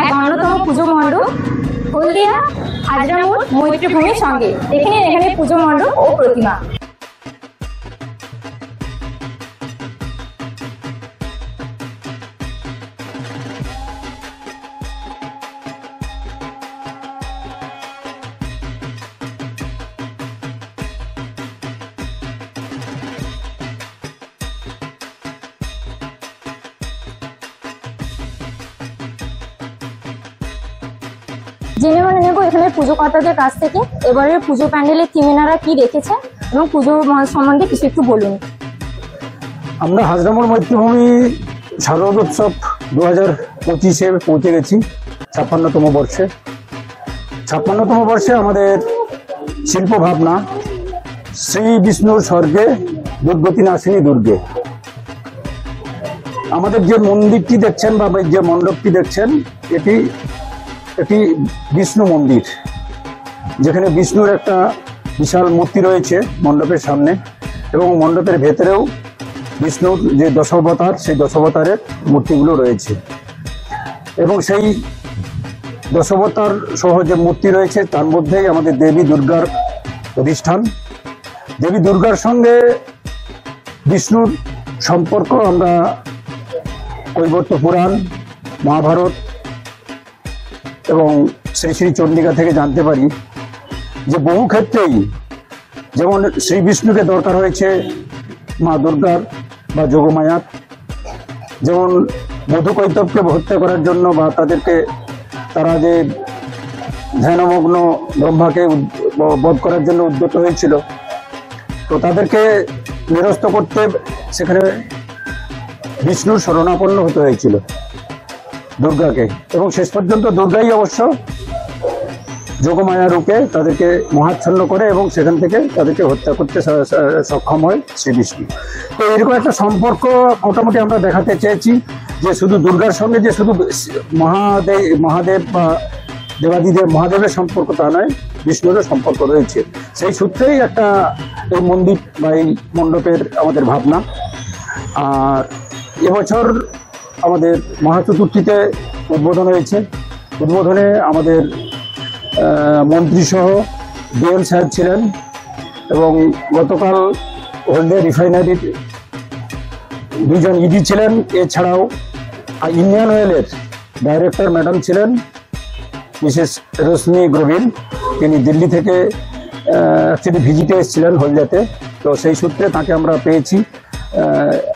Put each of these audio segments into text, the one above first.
এক অন্যতম পুজো মণ্ডপ হলদিয়া হাজরা মোড় মৈত্রীভূমির সঙ্গে। দেখে নিন এখানে পুজো মণ্ডপ ও প্রতিমা। জেনে মনে নেব এখানে পুজো কর্তাদের কাছ থেকে এবারের পুজো প্যান্ডেলের থিমেনারা কি রেখেছেন এবং পুজো সম্বন্ধে কিছু একটু বলুন। আমরা হাজরা মোড় মৈত্রীভূমি শারদোৎসব 2025-এ পৌঁছে গেছি 56তম বর্ষে। 56তম বর্ষে আমাদের শিল্প ভাবনা শ্রী বিষ্ণুর স্বর্গে দুর্গতি নাশিনী দুর্গে। আমাদের যে মন্দিরটি দেখছেন বা যে মণ্ডপটি দেখছেন এটি বিষ্ণু মন্দির, যেখানে বিষ্ণুর একটা বিশাল মূর্তি রয়েছে মণ্ডপের সামনে এবং মণ্ডপের ভেতরেও বিষ্ণুর যে দশাবতার সেই দশাবতারের মূর্তিগুলো রয়েছে এবং সেই দশাবতার সহ যে মূর্তি রয়েছে তার মধ্যেই আমাদের দেবী দুর্গার অধিষ্ঠান। দেবী দুর্গার সঙ্গে বিষ্ণুর সম্পর্ক আমরা কৈবর্ত পুরাণ, মহাভারত এবং শ্রী শ্রী চণ্ডিকা থেকে জানতে পারি যে বহু ক্ষেত্রেই যেমন শ্রী বিষ্ণুকে দরকার হয়েছে মা দুর্গার বা যোগমায়ার, যেমন মধুকৈতবকে হত্যা করার জন্য বা তারা যে ধ্যানমগ্ন ব্রহ্মাকে বধ করার জন্য উদ্যত হয়েছিল, তো তাদেরকে নিরস্ত করতে সেখানে বিষ্ণুর শরণাপন্ন হতে হয়েছিল দুর্গাকে এবং শেষ পর্যন্ত দুর্গাই অবশ্য যোগমায়া রূপে তাদেরকে মহাচ্ছন্ন করে এবং সেখান থেকে তাদেরকে হত্যা করতে সক্ষম হয় শ্রী বিষ্ণু। তো এরকম একটা সম্পর্ক মোটামুটি আমরা দেখাতে চেয়েছি যে শুধু দুর্গার সঙ্গে যে শুধু মহাদেব বা দেবাদিদেব মহাদেবের সম্পর্ক তা নয়, বিষ্ণুরও সম্পর্ক রয়েছে। সেই সূত্রেই একটা এই মন্দির বা এই মণ্ডপের আমাদের ভাবনা। আর এবছর আমাদের মহাচতুর্থীতে উদ্বোধন হয়েছে। উদ্বোধনে আমাদের মন্ত্রীসহ ডিএম সাহেব ছিলেন এবং গতকাল হলদিয়া রিফাইনারির 2জন ইডি ছিলেন। এছাড়াও ইন্ডিয়ান অয়েলের ডাইরেক্টর ম্যাডাম ছিলেন মিসেস রশ্মি গ্রোভিল, তিনি দিল্লি থেকে অ্যাকচুয়ালি ভিজিটে এসেছিলেন হলদিয়াতে। তো সেই সূত্রে তাকে আমরা পেয়েছি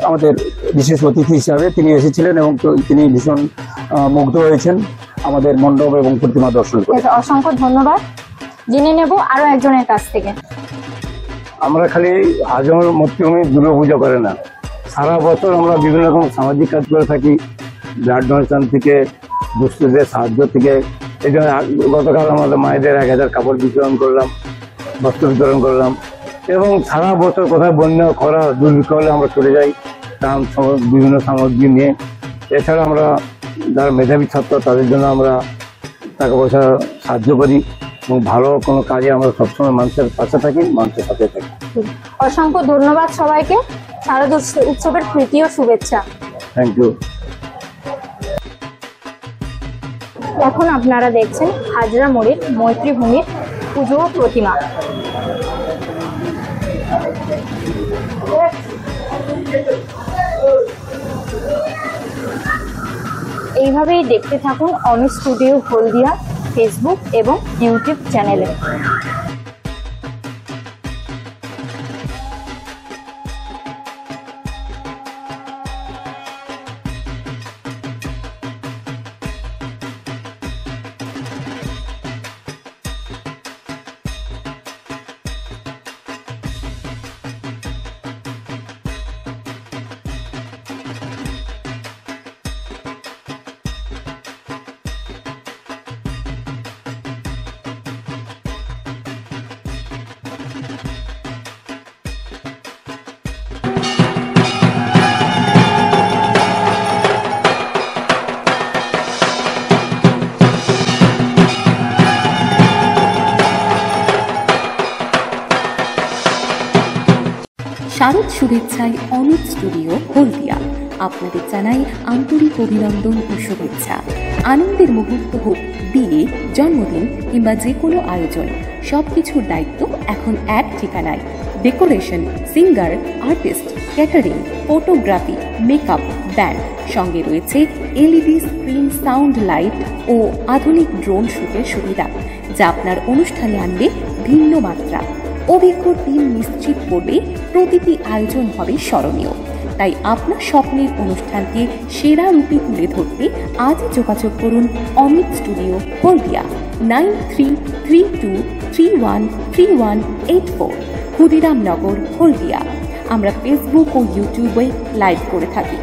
আমাদের বিশেষ অতিথি হিসাবে তিনি এসেছিলেন এবং তিনি ভীষণ মুগ্ধ হয়েছেন আমাদের মণ্ডপ এবং প্রতিমা দর্শন করে। অসংখ্য ধন্যবাদ। জেনে নেব আরো একজনের কাছ থেকে। আমরা খালি হাজরা মোড় মৈত্রীভূমি দুর্গা পূজা করে না, সারা বছর আমরা বিভিন্ন রকম সামাজিক কাজ করে থাকি, ব্লাড ডোনেশন থেকে দুস্থদের সাহায্য থেকে। এই জন্য গতকাল আমাদের মায়েদের 1000 কাপড় বিতরণ করলাম, বস্ত্র বিতরণ করলাম এবং সারা বছর কোথায় বন্যা খরা দুর্ভিক্ষ হলে আমরা চলে যাই ত্রাণ বিভিন্ন সামগ্রী নিয়ে। এছাড়া আমরা যারা মেধাবী ছাত্র তাদের জন্য আমরা টাকা পয়সা সাহায্য করি এবং ভালো কোনো কাজে আমরা সবসময় মানুষের পাশে থাকি, মানুষের সাথে থাকি। অসংখ্য ধন্যবাদ সবাইকে। শারদ উৎসবের প্রীতি ও শুভেচ্ছা। Thank you. এখন আপনারা দেখছেন হাজরা মোড়ের মৈত্রীভূমির পুজো ও প্রতিমা। এইভাবেই দেখতে থাকুন অনু স্টুডিও হলদিয়া ফেসবুক এবং ইউটিউব চ্যানেলে। শারদ শুভেচ্ছায় অনুজ স্টুডিও হলদিয়া আপনাদের জানাই আন্তরিক অভিনন্দন ও শুভেচ্ছা। আনন্দের মুহূর্ত হোক, বিয়ে, জন্মদিন কিংবা যে কোনো আয়োজন, সব কিছুর দায়িত্ব এখন এক ঠিকানায়। Decoration, singer, artist, catering, photography, makeup, band, সঙ্গে রয়েছে এলইডি স্ক্রিন, সাউন্ড, লাইট ও আধুনিক ড্রোন শুটের সুবিধা, যা আপনার অনুষ্ঠানে আনবে ভিন্ন মাত্রা। অভিজ্ঞ টিম নিশ্চিত করবে প্রতিটি আয়োজন হবে স্মরণীয়। তাই আপনার স্বপ্নের অনুষ্ঠানকে সেরা রূপে তুলে ধরতে আজই যোগাযোগ করুন অমিত স্টুডিও, হলদিয়া, 9332313184, ক্ষুদিরাম নগর, হলদিয়া। আমরা ফেসবুক ও ইউটিউবে লাইভ করে থাকি।